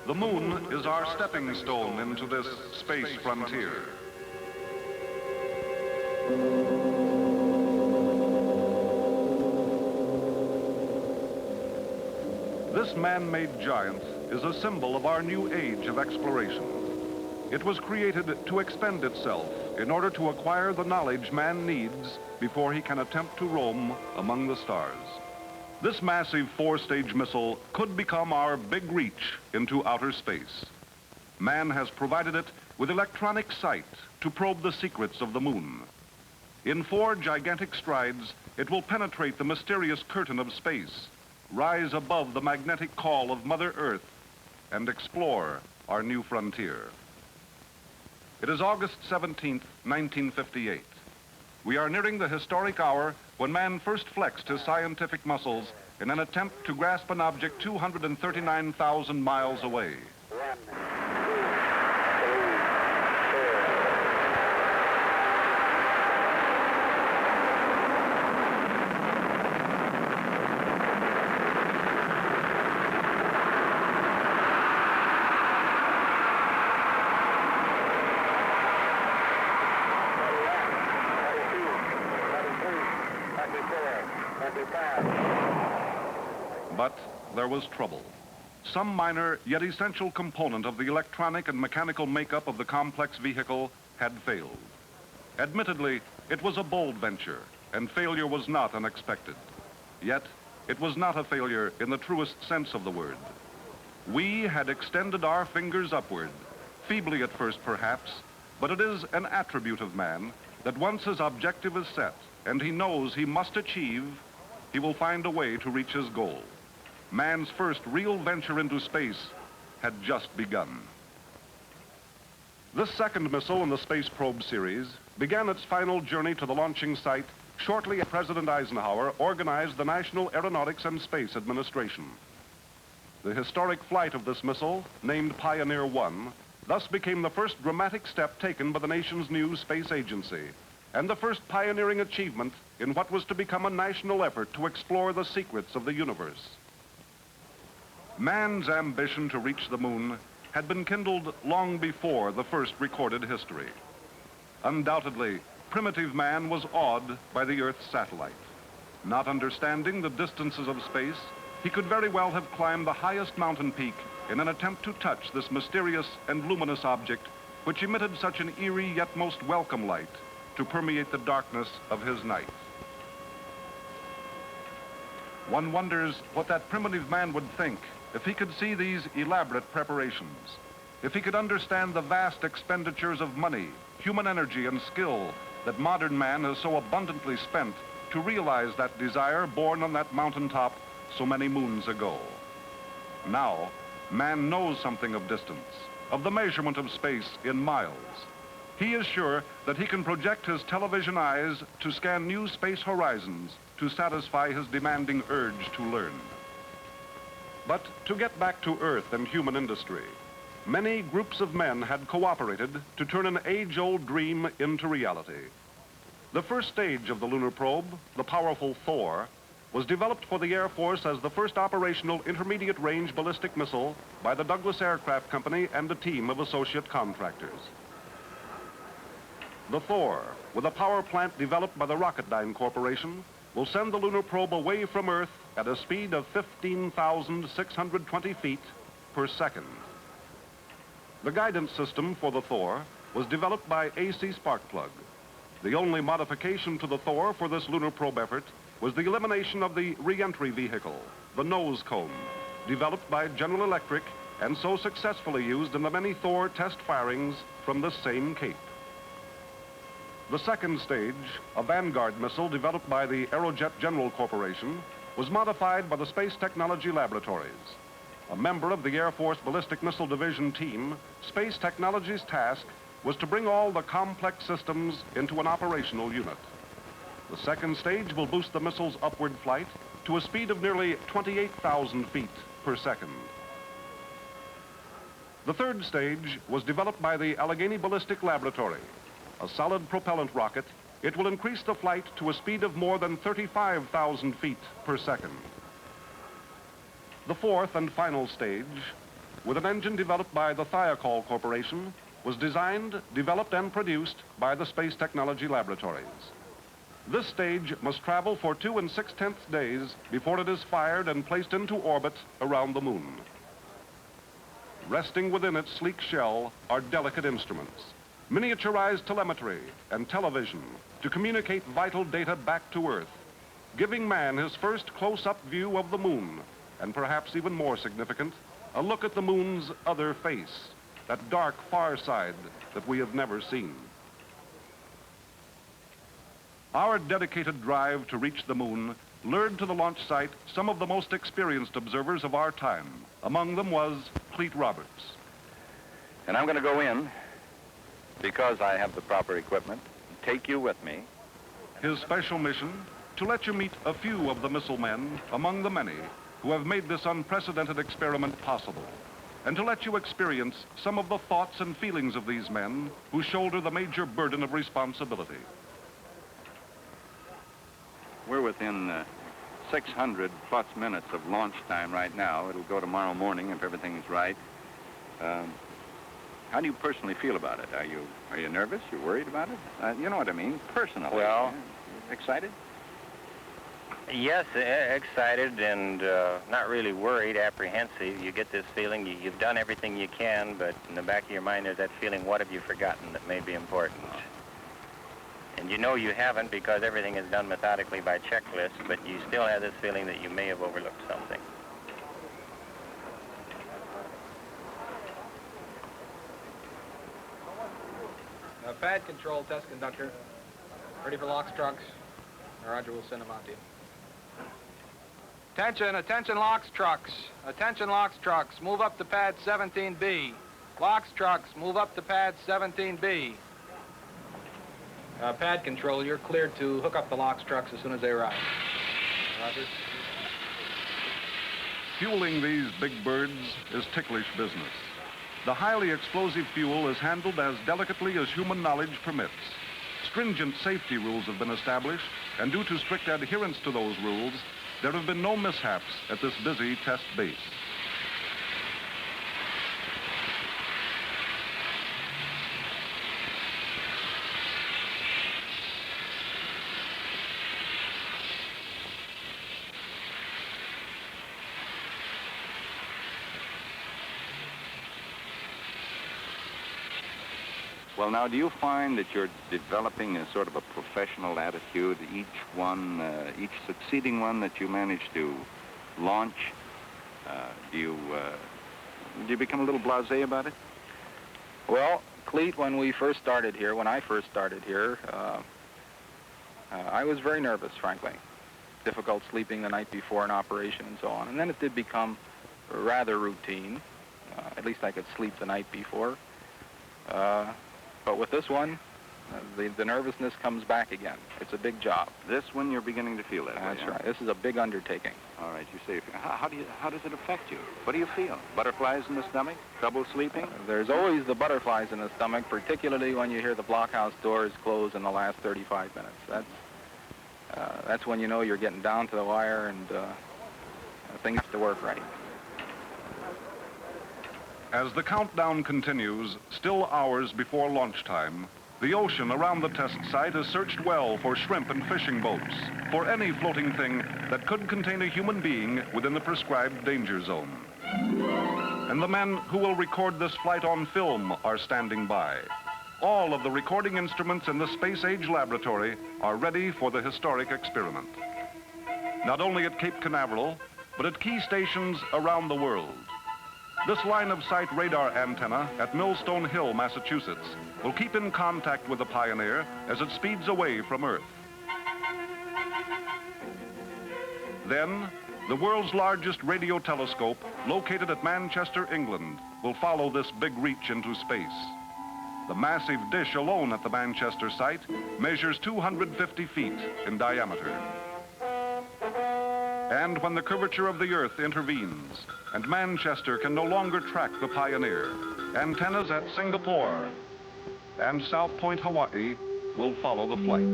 The moon is our stepping stone into this space frontier. This man-made giant is a symbol of our new age of exploration. It was created to expend itself in order to acquire the knowledge man needs before he can attempt to roam among the stars. This massive four-stage missile could become our big reach into outer space. Man has provided it with electronic sight to probe the secrets of the moon. In 4 gigantic strides, it will penetrate the mysterious curtain of space, rise above the magnetic call of Mother Earth, and explore our new frontier. It is August 17th, 1958. We are nearing the historic hour when man first flexed his scientific muscles in an attempt to grasp an object 239,000 miles away. 1, 2, 3, 4. But there was trouble. Some minor yet essential component of the electronic and mechanical makeup of the complex vehicle had failed. Admittedly, it was a bold venture, and failure was not unexpected. Yet, it was not a failure in the truest sense of the word. We had extended our fingers upward, feebly at first perhaps, but it is an attribute of man that once his objective is set and he knows he must achieve, he will find a way to reach his goal. Man's first real venture into space had just begun. This second missile in the space probe series began its final journey to the launching site shortly after President Eisenhower organized the National Aeronautics and Space Administration. The historic flight of this missile, named Pioneer 1, thus became the first dramatic step taken by the nation's new space agency, and the first pioneering achievement in what was to become a national effort to explore the secrets of the universe. Man's ambition to reach the moon had been kindled long before the first recorded history. Undoubtedly, primitive man was awed by the Earth's satellite. Not understanding the distances of space, he could very well have climbed the highest mountain peak in an attempt to touch this mysterious and luminous object which emitted such an eerie yet most welcome light to permeate the darkness of his night. One wonders what that primitive man would think if he could see these elaborate preparations, if he could understand the vast expenditures of money, human energy, and skill that modern man has so abundantly spent to realize that desire born on that mountaintop so many moons ago. Now, man knows something of distance, of the measurement of space in miles. He is sure that he can project his television eyes to scan new space horizons to satisfy his demanding urge to learn. But to get back to Earth and human industry, many groups of men had cooperated to turn an age-old dream into reality. The first stage of the lunar probe, the powerful Thor, was developed for the Air Force as the first operational intermediate-range ballistic missile by the Douglas Aircraft Company and a team of associate contractors. The Thor, with a power plant developed by the Rocketdyne Corporation, will send the lunar probe away from Earth at a speed of 15,620 feet per second. The guidance system for the Thor was developed by AC Sparkplug. The only modification to the Thor for this lunar probe effort was the elimination of the re-entry vehicle, the nose cone, developed by General Electric and so successfully used in the many Thor test firings from this same Cape. The second stage, a Vanguard missile developed by the Aerojet General Corporation, was modified by the Space Technology Laboratories. A member of the Air Force Ballistic Missile Division team, Space Technology's task was to bring all the complex systems into an operational unit. The second stage will boost the missile's upward flight to a speed of nearly 28,000 feet per second. The third stage was developed by the Allegany Ballistics Laboratory. A solid propellant rocket, it will increase the flight to a speed of more than 35,000 feet per second. The fourth and final stage, with an engine developed by the Theil Corporation, was designed, developed, and produced by the Space Technology Laboratories. This stage must travel for 2 6/10 days before it is fired and placed into orbit around the moon. Resting within its sleek shell are delicate instruments, miniaturized telemetry and television to communicate vital data back to Earth, giving man his first close-up view of the moon, and perhaps even more significant, a look at the moon's other face, that dark far side that we have never seen. Our dedicated drive to reach the moon lured to the launch site some of the most experienced observers of our time. Among them was Clete Roberts. And I'm going to go in, because I have the proper equipment, take you with me. His special mission, to let you meet a few of the missile men among the many who have made this unprecedented experiment possible, and to let you experience some of the thoughts and feelings of these men who shoulder the major burden of responsibility. We're within 600 plus minutes of launch time right now. It'll go tomorrow morning if everything's right. How do you personally feel about it? Are you nervous? You worried about it? You know what I mean, personally. Well, excited? Yes, excited and not really worried, apprehensive. You get this feeling you've done everything you can, but in the back of your mind there's that feeling, what have you forgotten that may be important? And you know you haven't because everything is done methodically by checklist, but you still have this feeling that you may have overlooked something. Pad control, test conductor. Ready for locks, trucks. Roger, we'll send them out to you. Attention, attention locks, trucks. Attention locks, trucks. Move up to pad 17B. Locks, trucks, move up to pad 17B. Pad control, you're cleared to hook up the locks, trucks as soon as they arrive. Roger. Fueling these big birds is ticklish business. The highly explosive fuel is handled as delicately as human knowledge permits. Stringent safety rules have been established, and due to strict adherence to those rules, there have been no mishaps at this busy test base. Well, now, do you find that you're developing a sort of a professional attitude? Each succeeding one that you manage to launch, do you become a little blasé about it? Well, Clete, when I first started here, I was very nervous, frankly. Difficult sleeping the night before an operation and so on. And then it did become rather routine. At least I could sleep the night before. But with this one, the nervousness comes back again. It's a big job. This one you're beginning to feel that way. That's right. This is a big undertaking. All right, you say, how does it affect you? What do you feel? Butterflies in the stomach? Trouble sleeping? There's always the butterflies in the stomach, particularly when you hear the blockhouse doors close in the last 35 minutes. That's when you know you're getting down to the wire and things have to work right. As the countdown continues, still hours before launch time, the ocean around the test site is searched well for shrimp and fishing boats, for any floating thing that could contain a human being within the prescribed danger zone. And the men who will record this flight on film are standing by. all of the recording instruments in the Space Age Laboratory are ready for the historic experiment. Not only at Cape Canaveral, but at key stations around the world. This line-of-sight radar antenna at Millstone Hill, Massachusetts, will keep in contact with the Pioneer as it speeds away from Earth. Then, the world's largest radio telescope, located at Manchester, England, will follow this big reach into space. The massive dish alone at the Manchester site measures 250 feet in diameter. And when the curvature of the Earth intervenes and Manchester can no longer track the Pioneer, antennas at Singapore and South Point, Hawaii will follow the flight.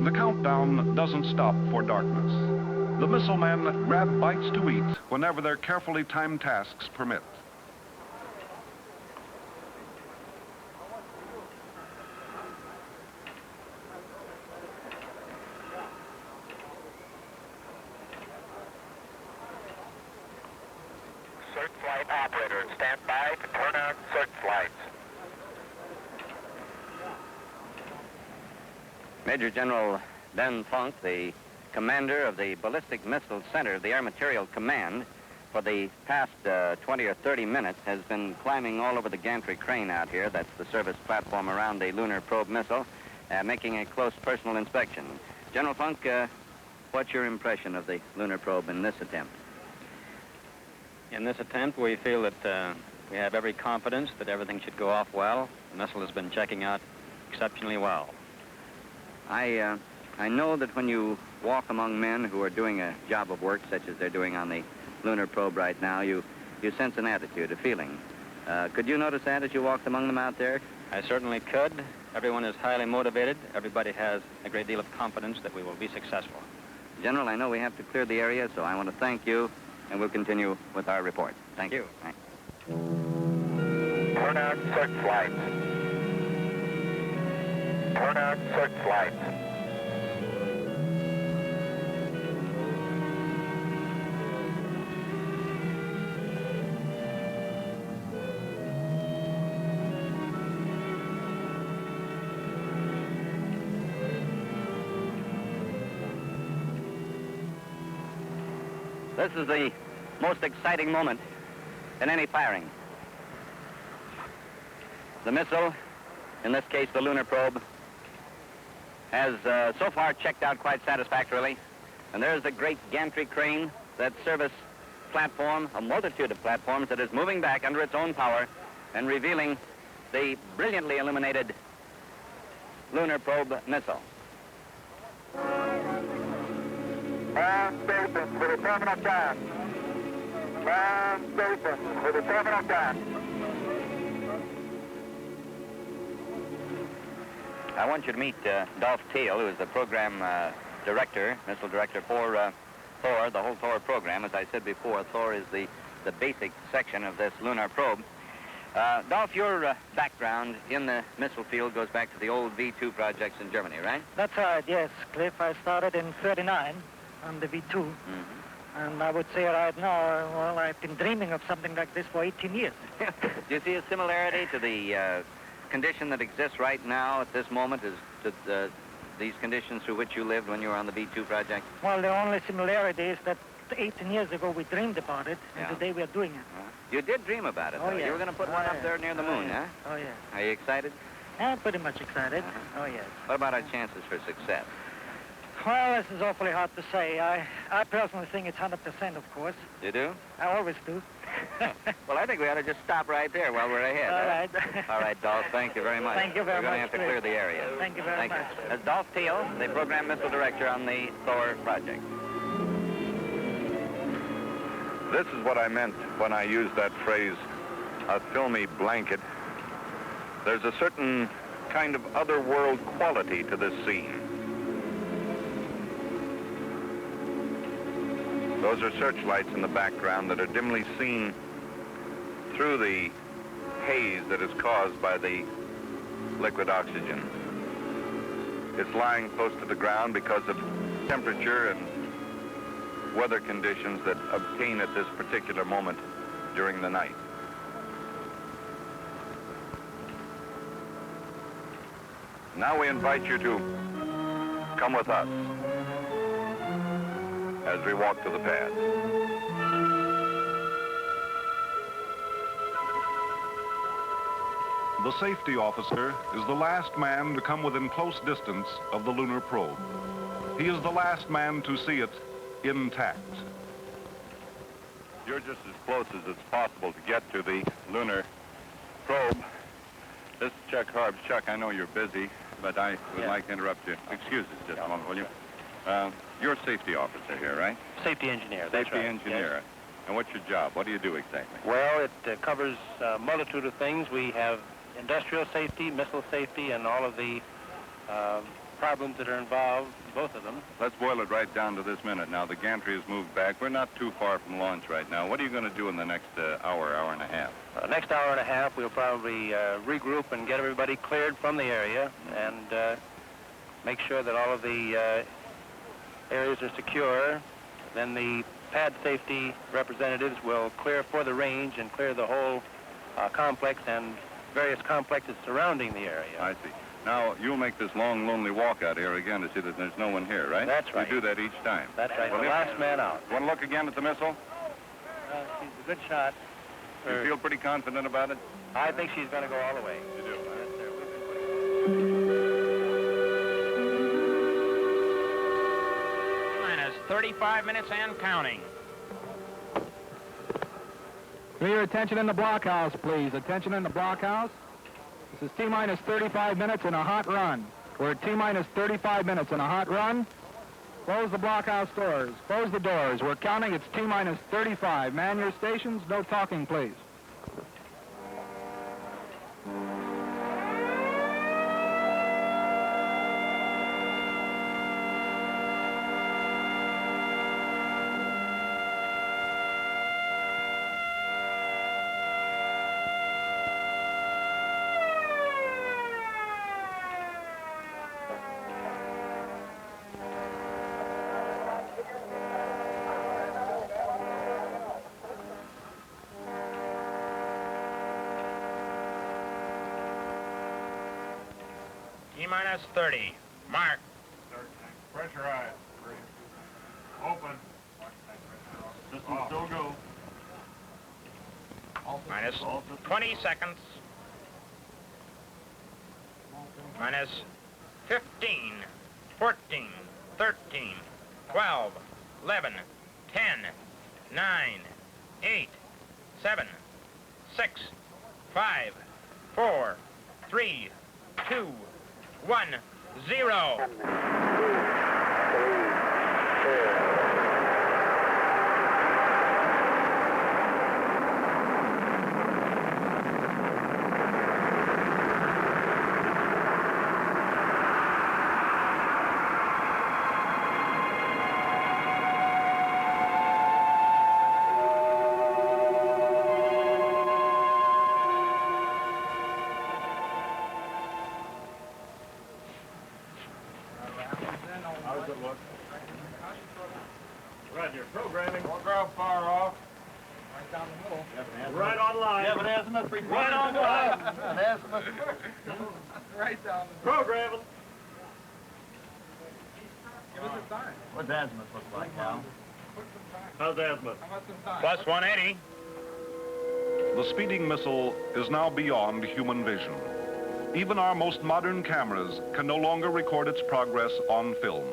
The countdown doesn't stop for darkness. The missile men grab bites to eat whenever their carefully timed tasks permit. Searchlight operator, stand by to turn on searchlights. Major General Ben Funk, the commander of the Ballistic Missile Center of the Air Materiel Command, for the past 20 or 30 minutes has been climbing all over the gantry crane out here. That's the service platform around the lunar probe missile, making a close personal inspection. General Funk, what's your impression of the lunar probe in this attempt? In this attempt, we feel that we have every confidence that everything should go off well. The missile has been checking out exceptionally well. I know that when you walk among men who are doing a job of work such as they're doing on the lunar probe right now, you sense an attitude, a feeling. Could you notice that as you walked among them out there? I certainly could. Everyone is highly motivated. Everybody has a great deal of confidence that we will be successful. General, I know we have to clear the area, so I want to thank you, and we'll continue with our report. Thank you. Thanks. Turn on searchlights. Turn on searchlights. This is the most exciting moment in any firing. The missile, in this case the lunar probe, has so far checked out quite satisfactorily. And there's the great gantry crane, that service platform, a multitude of platforms that is moving back under its own power and revealing the brilliantly illuminated lunar probe missile. Ground station for the terminal gun. Ground station for the terminal gun. I want you to meet Adolph Theil, who is the program director, missile director for Thor, the whole Thor program. As I said before, Thor is the basic section of this lunar probe. Adolph, your background in the missile field goes back to the old V2 projects in Germany, right? That's right, yes, Cliff. I started in '39 on the V2. Mm-hmm. And I would say right now, well, I've been dreaming of something like this for 18 years. Do you see a similarity to the condition that exists right now at this moment as to these conditions through which you lived when you were on the V2 project? Well, the only similarity is that 18 years ago we dreamed about it, and Yeah. today we are doing it. You did dream about it, Oh, though. yeah. You were going to put Oh, one yeah. up there near the moon, yeah. huh? Oh, yeah. Are you excited? Yeah, pretty much excited. Oh, yes. What about our chances for success? Well, this is awfully hard to say. I personally think it's 100%, of course. You do? I always do. Well, I think we ought to just stop right there while we're ahead. All huh? right. All right, Dolph, thank you very much. Thank you very We're going to much, have to Cliff. clear the area. Thank you very much. That's Dolph Theil, the program missile director on the Thor project. This is what I meant when I used that phrase, a filmy blanket. There's a certain kind of otherworld quality to this scene. Those are searchlights in the background that are dimly seen through the haze that is caused by the liquid oxygen. It's lying close to the ground because of temperature and weather conditions that obtain at this particular moment during the night. Now we invite you to come with us as we walk to the pad. The safety officer is the last man to come within close distance of the lunar probe. He is the last man to see it intact. You're just as close as it's possible to get to the lunar probe. This is Chuck Harbs. Chuck, I know you're busy, but I would like to interrupt you. Excuse us just a moment, will you? You're a safety officer here, right? Safety engineer, that's Safety right. engineer. Yes. And what's your job? What do you do exactly? Well, it covers a multitude of things. We have industrial safety, missile safety, and all of the problems that are involved, both of them. Let's boil it right down to this minute. Now, the gantry has moved back. We're not too far from launch right now. What are you going to do in the next hour and a half? Next hour and a half, we'll probably regroup and get everybody cleared from the area and make sure that all of the areas are secure. Then the pad safety representatives will clear for the range and clear the whole complex and various complexes surrounding the area. I see. Now, you'll make this long, lonely walk out here again to see that there's no one here, right? That's right. You do that each time. That's right. Well, The last man out. Want to look again at the missile? She's a good shot. You feel pretty confident about it? I think she's going to go all the way. You do, huh? Yes, sir. We've been Minus 35 minutes and counting. For your attention in the blockhouse, please. Attention in the blockhouse. This is T-minus 35 minutes and a hot run. We're at T-minus 35 minutes and a hot run. Close the blockhouse doors. Close the doors. We're counting. It's T-minus 35. Man your stations. No talking, please. T-minus 30. Mark. Pressurized. Open. System still go. Minus 20 seconds. Minus 15, 14, 13, 12, 11, 10, 9, 8, 7, 6, 5, 4, 3, 2, 1, 0. How's it look? Right here, programming. Ground fire off. Right down the middle. Right on line. Yeah, but azimuth report. Right on line. Right down the Programming. Give us a sign. What's azimuth look like now? How's azimuth? How about some time? Plus 180. The speeding missile is now beyond human vision. Even our most modern cameras can no longer record its progress on film.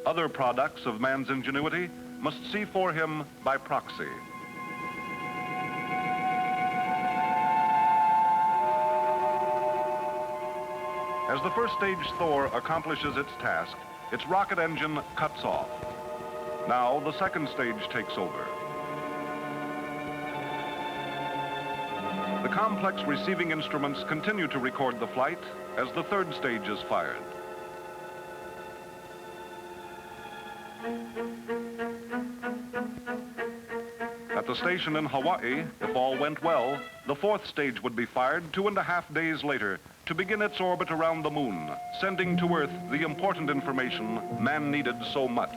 Other products of man's ingenuity must see for him by proxy. As the first stage Thor accomplishes its task, its rocket engine cuts off. Now the second stage takes over. The complex receiving instruments continue to record the flight as the third stage is fired. At the station in Hawaii, if all went well, the fourth stage would be fired 2.5 days later to begin its orbit around the moon, sending to Earth the important information man needed so much.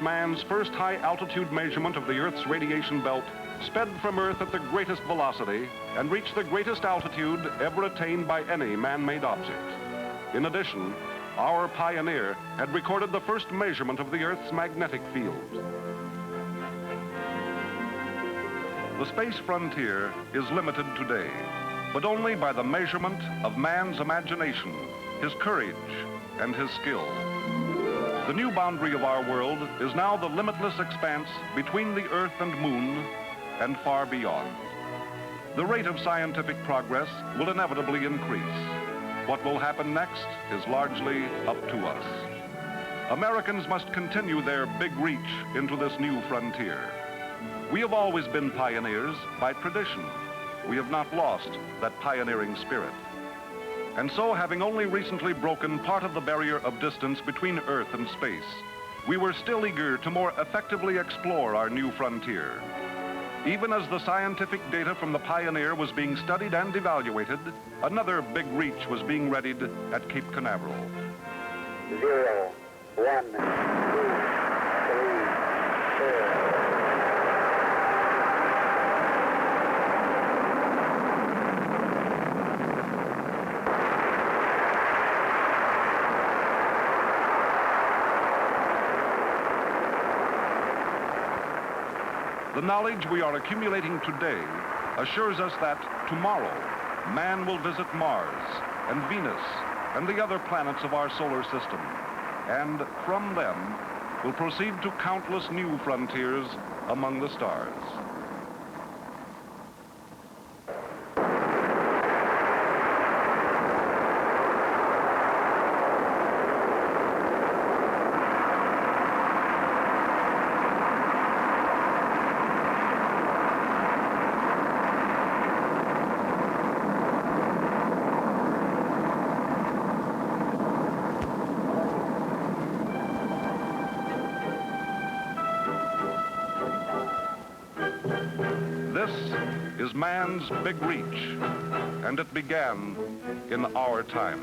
man's first high-altitude measurement of the Earth's radiation belt, sped from Earth at the greatest velocity and reached the greatest altitude ever attained by any man-made object. In addition, our pioneer had recorded the first measurement of the Earth's magnetic field. The space frontier is limited today, but only by the measurement of man's imagination, his courage, and his skill. The new boundary of our world is now the limitless expanse between the Earth and Moon and far beyond. The rate of scientific progress will inevitably increase. What will happen next is largely up to us. Americans must continue their big reach into this new frontier. We have always been pioneers by tradition. We have not lost that pioneering spirit. And so, having only recently broken part of the barrier of distance between Earth and space, we were still eager to more effectively explore our new frontier. Even as the scientific data from the Pioneer was being studied and evaluated, another big reach was being readied at Cape Canaveral. 0, 1, 2, 3, 4. The knowledge we are accumulating today assures us that tomorrow, man will visit Mars and Venus and the other planets of our solar system, and from them will proceed to countless new frontiers among the stars. Is man's big reach, and it began in our time.